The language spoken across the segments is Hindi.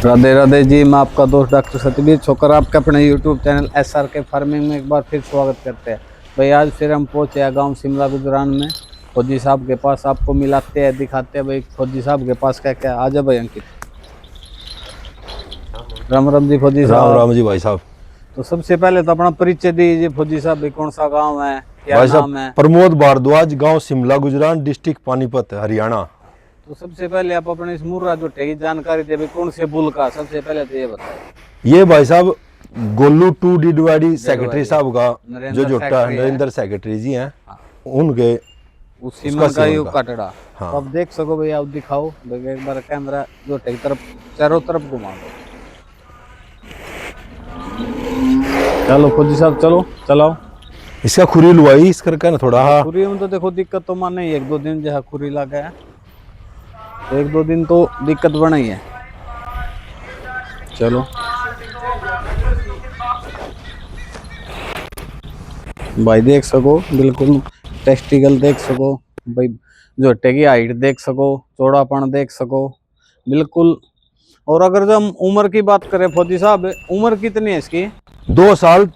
राधे राधे जी। मैं आपका दोस्त डॉक्टर सतबीर छोकर आपके अपने यूट्यूब चैनल SRK फार्मिंग में एक बार फिर स्वागत करते हैं। भाई आज फिर हम पहुंचे हैं गांव शिमला गुजरान में फौजी साहब के पास। आपको मिलाते हैं, दिखाते हैं भाई फौजी साहब के पास क्या क्या। आ जा भाई अंकित। राम राम जी फौजी राम साहब। राम जी भाई साहब। तो सबसे पहले तो अपना परिचय दीजिए फौजी साहब, भाई कौन सा गाँव है, क्या भाई नाम साहब है। प्रमोद भारद्वाज, गांव शिमला गुजरान, डिस्ट्रिक्ट पानीपत, हरियाणा। तो सबसे पहले आप अपने इस मुर्रा जोटे की जानकारी दे, भाई कौन से बुल का, सबसे पहले तो ये बताए। ये भाई साहब गोलू 2 डिडवाड़ी सेक्रेटरी डेडवारी साहब का जो नरेंद्र जोटा सेक्रेटरी है। नरेंद्र सेक्रेटरी जी हैं हाँ। उनके उस उसका सीमन का सेवन यू का। कटड़ा। हाँ। तो आप देख सको भाई, आप दिखाओ भाई एक बार कैमरा जो टेक तरफ चारों तरफ घुमा दो। चलो फौजी साहब चलो चलाओ। इसका खुरी लुआई इस करके ना थोड़ा। हाँ खुरी में तो देखो दिक्कत तो माने ही, 1-2 दिन जहाँ खुरी लगा है तो 1-2 दिन तो दिक्कत बना ही है। चलो भाई देख सको, बिल्कुल टेस्टिकल देख सको भाई, जोटे की हाइट देख सको, चौड़ापन देख सको बिल्कुल। और अगर जो हम उम्र की बात करें फौजी साहब, उम्र कितनी है इसकी? 2 साल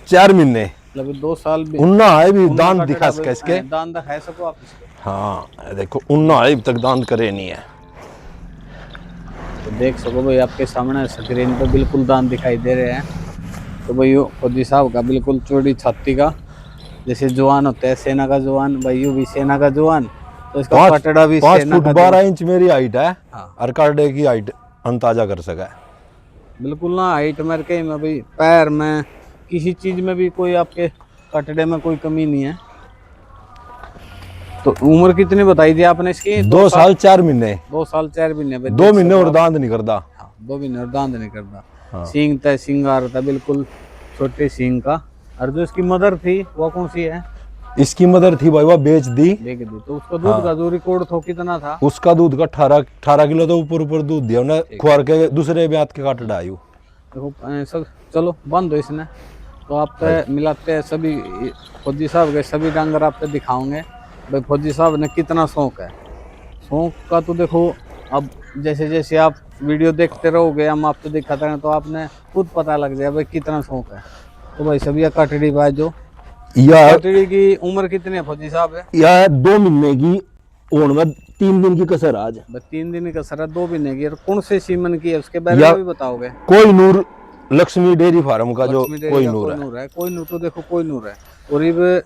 4 महीने। मतलब 2 साल भी उन्ना है भी उन्ना दांत का दिखा टेढ़ा सके इसके। दांत दिखा सको आप इसके। हाँ देखो उन्ना है, अभी तक दांत करे नहीं है। तो देख सको भाई आपके सामने स्क्रीन पे बिल्कुल दांत दिखाई दे रहे हैं। तो भाई यो फौजी साहब का बिल्कुल चौड़ी छाती का, जैसे जवान होता है सेना का जवान, भाई यू भी सेना का जवान, तो इसका कटड़ा भी 5 सेना फुट का 12 इंच मेरी हाइट है। हाँ और कार्डे की हाइट अंदाजा कर सका है। बिल्कुल ना। हाइट मेरे के में भाई, पैर में किसी चीज में भी कोई आपके कटड़े में कोई कमी नहीं है। तो उम्र कितनी बताई थी आपने इसकी? 2 साल 4 महीने। 2 साल 4 महीने भाई। 2 महीने और दांत नहीं करता। हाँ 2 महीने और दांत नहीं करता। हाँ। सींग था, सिंगार था बिल्कुल छोटे सींग का। और जो इसकी मदर थी वो कौन सी है? इसकी मदर थी भाई वह बेच दी। देख दी। तो उसका दूध का जो रिकॉर्ड था कितना था? उसका दूध का 18 किलो तो ऊपर दूध दिया उन्हें खुआर के दूसरे ब्यात के काट डायू। देखो सब चलो बंद हो इसने। तो आप मिलाते हैं सभी फौजी साहब के सभी डांगर आपको दिखाओगे भाई फौजी साहब ने कितना शौक है। शौक का तो देखो, अब जैसे जैसे आप वीडियो देखते रहोगे, हम आपको दिखाते हैं तो आपने खुद पता लग जाए भाई कितना शौक है। तो भाई सभी ये कटड़ी बाज जो कटड़ी की उम्र कितनी है फौजी साहब है? यह 2 महीने की और में 3 दिन की कसर आज। 3 दिन का सर, 2 महीने की। और कौन से सीमन की है उसके बारे में भी बताओगे? कोई नूर लक्ष्मी डेयरी फार्म का जो कोई नूर है। कोई नूर तो देखो कोई नूर है। और ये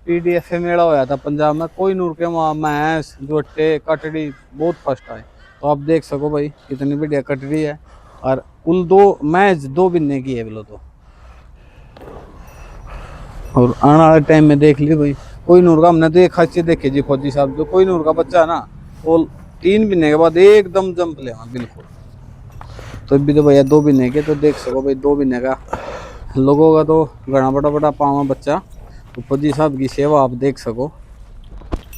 PDF मेला होया था पंजाब में, कोई नूर के वहाँ भैंस जोटे कटड़ी बहुत फर्स्ट आए। तो आप देख सको भाई कितनी बढ़िया कटड़ी है। और कुल 2 मैच 2 महीने की है बोलो तो। और आने वाले टाइम में देख ली भाई कोई नूर का, हमने तो एक खासियत देखी जी फौजी साहब, जो कोई नूर का बच्चा है ना वो 3 महीने के बाद एकदम जंप ले बिल्कुल। तो भी तो भैया 2 महीने के, तो देख सको भाई 2 महीने का लोगों का तो घना बड़ा बड़ा पावा बच्चा। तो फौजी साहब की सेवा आप देख सको।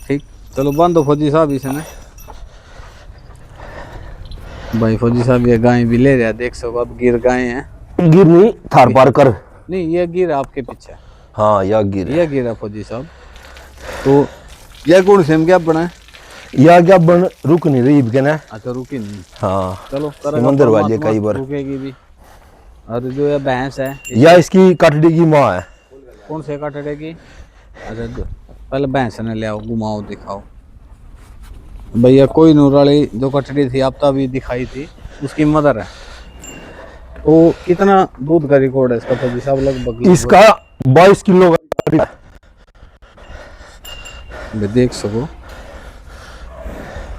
ठीक चलो बंद हो फौजी साहब इसने। भाई फौजी साहब ये गाय भी ले रहा, देख सको अब गिर गाय हैं। गिर नहीं थार पार कर। नहीं ये गिर आपके पीछे। हाँ यह गिर ये गिरा फौजी साहब। तो यह कौन सेम क्या बना है? यह क्या बन रुक नहीं रही के ना। अच्छा रुकी नहीं। हाँ चलो समंदर वाले कई बार रुकेगी भी। और जो ये भैंस है यह इसकी कटड़ी की माँ है। कौन से कटड़े की? अच्छा पहले भैंस ने ले आओ, घुमाओ दिखाओ भैया। कोई नूर वाली जो कटड़ी थी आप तो अभी दिखाई थी, उसकी मदर है। तो कितना दूध का रिकॉर्ड है इसका फौजी साहब? लगभग इसका 22 किलो का देख सको।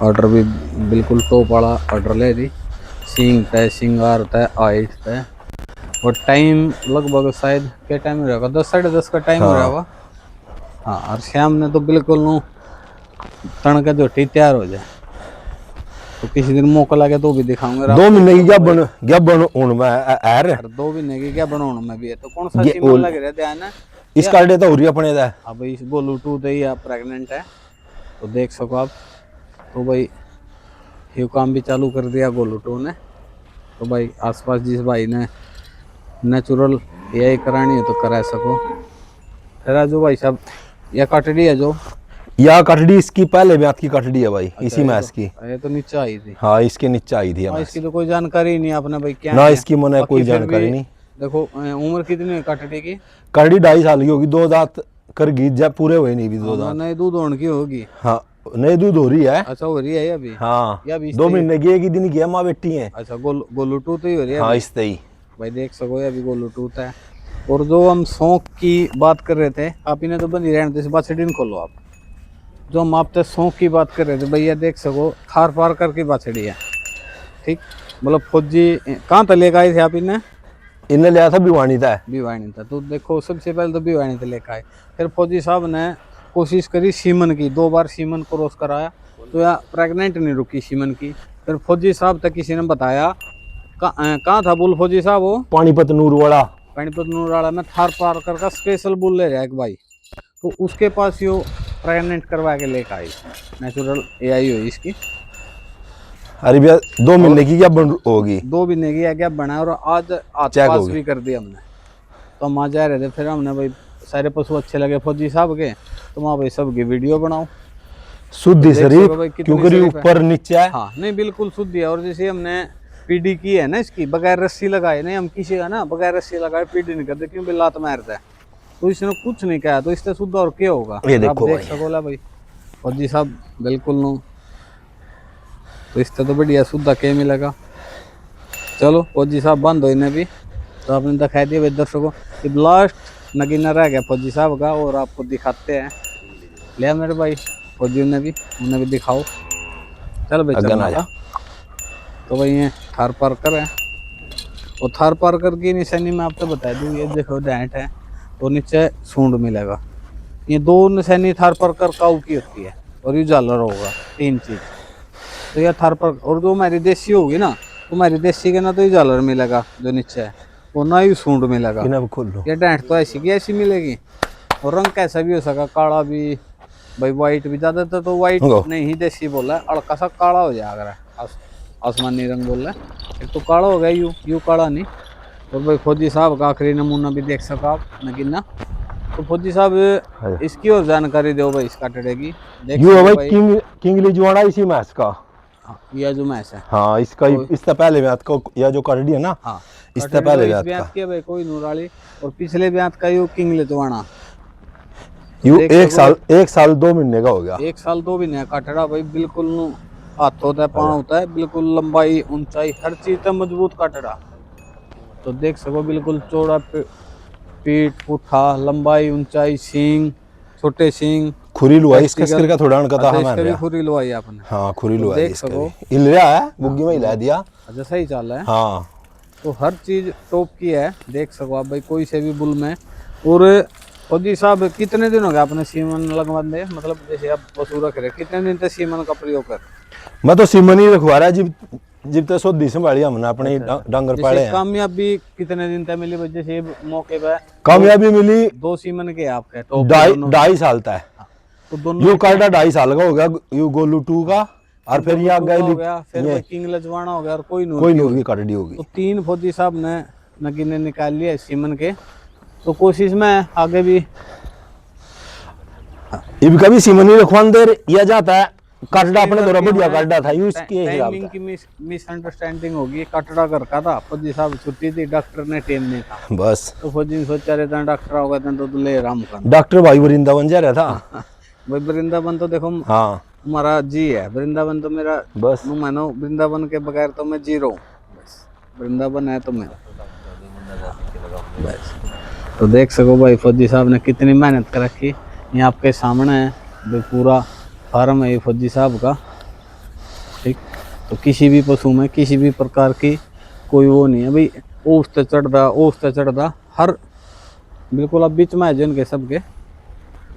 ऑर्डर भी बिल्कुल टॉप वाला ऑर्डर ले दी। सींग तय, सिंगार तय, आइस तय। और टाइम लगभग शायद क्या टाइम हो रहेगा? 10 साढ़े 10 का टाइम हो रहा होगा। हाँ और शाम ने तो बिल्कुल नो तन का जोटी तैयार हो जाए। तो किसी दिन मौका लगे तो भी दिखाऊंगा। 2 महीने की क्या बन उन में एर 2 महीने की क्या बनाने में भी है। तो कौन सा सीमन लग रहा है ध्यान है? इस कार्डे तो उरी अपने दा। अब इस गोलू 2 दे या प्रेग्नेंट है तो देख सको आप। तो भाई ये काम भी चालू कर दिया गोलू 2 ने। तो भाई आसपास जिस भाई ने नेचुरल यही करानी है तो करा सको। फिर जो भाई साहब यह कटड़ी है जो या कटड़ी इसकी पहले ब्यात की कटड़ी है भाई, इसी मैच की। ये तो नीचे आई थी। हाँ इसके नीचे आई थी। इसकी तो कोई जानकारी नहीं आपने भाई क्या ना है। इसकी मैंने कोई बाकी फिर जानकारी भी नहीं। देखो उम्र कितनी है कटड़ी की? कटड़ी 2.5 साल की होगी, 2 दांत कर गई, जब पूरे हुए नहीं भी 2 दांत। नए दूध होने की होगी। हाँ नई दूध हो रही है। अच्छा हो रही है अभी? हाँ या अभी 2 महीने की, एक ही दिन की है, माँ बेटी है। अच्छा गोलू टूथ ही हो रही है हाँ अभी? इस ही भाई देख सको अभी गोलू टूथ है। और जो हम शौक की बात कर रहे थे, आप इन्हें तो बंदी रहने दो, इस बाछड़ी नहीं खोलो आप। जो हम आपसे शौक की बात कर रहे थे भैया, देख सको खार पार करके बाछड़ी है, ठीक। मतलब फौजी कहाँ तक लेकर आए थे आप इन्हें? इन्हें लिया था भिवानी था। भिवानी था। तो देखो सबसे पहले तो भिवानी से लेकर आए, फिर फौजी साहब ने कोशिश करी सीमन की, 2 बार सीमन क्रॉस कराया तो या प्रेग्नेंट नहीं रुकी सीमन की। फिर फौजी साहब तक किसी ने बताया कहाँ था बुल फौजी साहब? वो पानीपत नूरवाड़ा। पानीपत नूरवाड़ा में थार पार कर का स्पेशल बुल ले जाए एक भाई, तो उसके पास यो प्रेग्नेंट करवा के लेकर आई। नेचुरल एआई हुई इसकी। अरे भैया 2 महीने की क्या बन होगी? 2 महीने की क्या बना और आज पास भी कर दिया हमने। तो हम आ जा रहे थे, फिर हमने भाई सारे पशु अच्छे लगे फौजी साहब के, तो वहाँ भाई सबकी वीडियो बनाओ। शुद्धि तो शरीफ क्योंकि ऊपर नीचे है। हाँ नहीं बिल्कुल शुद्ध है। और जैसे हमने पीडी की है ना इसकी, बगैर रस्सी लगाए नहीं हम किसी का ना, बगैर रस्सी लगाए पीडी नहीं करते क्योंकि लात मारता है। तो इसने कुछ नहीं कहा, तो इससे शुद्ध और क्या होगा? ये आप देखो देख भाई। सकोला भाई फौजी साहब बिल्कुल नो, तो इससे तो बढ़िया शुद्ध के मिलेगा। चलो फौजी साहब बंद हो इन्हें भी, तो आपने दिखाई दिया भाई दर्शकों कि लास्ट नगीना रह गया फौजी साहब का, और आपको दिखाते हैं। ले मेरे भाई फौजी उन्हें भी दिखाओ। चल भाई चलना था। तो भाई ये थार पार्कर है, और थार पार्कर की निशानी मैं आपको बता दूं, ये देखो डांट है और नीचे सूंड मिलेगा। ये 2 निशानी थार पार्कर काऊ की होती है, और ये झालर होगा, 3 चीज। तो ये थार पार्कर, और जो हमारी देसी होगी ना, तो हमारी देसी के ना तो ये झालर मिलेगा जो नीचे है, और ना ही सूंड मिलेगा। इन्हें खोल लो। ये डांट तो ऐसी की ऐसी मिलेगी, और रंग कैसा भी हो सका, काला भी भाई, व्हाइट भी। ज्यादातर तो व्हाइट नहीं ही देसी बोला है, हल्का सा काला हो जाएगा, आसमानी रंग बोल रहा है। एक तो काला हो गया, यू काला नहीं। और भाई फौजी साहब का आखिरी नमूना भी देख सका आप नगीना। तो फौजी साहब इसकी और जानकारी दो भाई, इस काटड़े की। यू भाई किंग लिजवाड़ा इसी मैच का। यह जो मैच है, हाँ इसका इससे पहले ब्यात का, या जो कटड़ी है ना, हाँ इससे पहले ब्यात किया भाई कोई नूराली, और पिछले ब्यात का यू किंग लिजवाड़ा। यू 1 साल 2 महीने का हो गया। 1 साल 2 महीने काटड़ा भाई, बिल्कुल हाथ होता है, पाँव होता है, बिल्कुल लंबाई ऊंचाई हर चीज का मजबूत काटड़ा। तो देख सको बिल्कुल चौड़ा पीठ पुठा, लंबाई ऊंचाई, सींग छोटे सींग, खुरी लुआई इसका सिर का थोड़ा अनका था हमारे। इसका खुरी लुआई आपने? हाँ खुरी तो लुआई देख सको हिल रहा है, बुग्गी में हिला दिया। अच्छा सही चाल है। हाँ तो हर चीज टॉप की है, देख सको आप भाई कोई से भी बुल में। और फौजी साहब कितने दिन हो गए आपने सीमन लगवा दे, मतलब जैसे आप पशु रख रहे, कितने दिन तक सीमन का प्रयोग कर? मैं तो सीमन ही रखवा रहा है, जब तक शुद्धि संभाली हमने अपने डंगर पाले हैं। कामयाबी कितने दिन तक मिली? जैसे मौके पे कामयाबी मिली 2 सीमन के आपके, 2.5 साल तक। तो दोनों यू काटा 2.5 साल का हो गया, यू गोलू 2 का, और फिर यहाँ हो गया, फिर किंग लजवाना हो गया, और कोई नूर की कटड़ी होगी। तो 3 फौजी साहब ने नगीने निकाल लिया सीमन के। तो कोशिश में आगे भी इब कभी सीमन ही रखवान देर या जाता है, कटड़ा अपने द्वारा बढ़िया कटड़ा था, यूं इसके टाइमिंग की मिसअंडरस्टैंडिंग होगी। कटड़ा कर का था, फौजी साहब छुट्टी थी, डॉक्टर ने टाइम नहीं था बस। तो फौजी ने सोचा रहता डॉक्टर होगा तो ले आराम कर। डॉक्टर भाई वृंदावन जा रहा था भाई वृंदावन तो देखो हाँ हमारा जी है, वृंदावन तो मेरा बस। मानो वृंदावन के बगैर तो मैं जी रहा हूँ, बस वृंदावन है तो मेरा बस। तो देख सको भाई फौजी साहब ने कितनी मेहनत कर रखी, ये आपके सामने है भाई, पूरा फार्म है ये फौजी साहब का, ठीक। तो किसी भी पशु में किसी भी प्रकार की कोई वो नहीं है भाई, ओस ते चढ़ता हर बिल्कुल आप बीच में है जिनके सबके।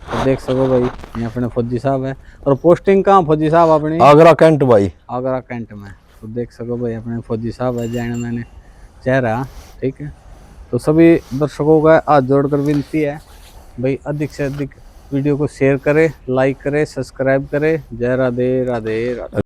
तो देख सको भाई ये अपने फौजी साहब है। और पोस्टिंग कहाँ फौजी साहब अपनी? आगरा कैंट भाई, आगरा कैंट में। तो देख सको भाई अपने फौजी साहब है, जाने मैंने चेहरा, ठीक है। तो सभी दर्शकों का हाथ जोड़कर विनती है भाई, अधिक से अधिक वीडियो को शेयर करें, लाइक करें, सब्सक्राइब करें। जय राधे राधे राधे।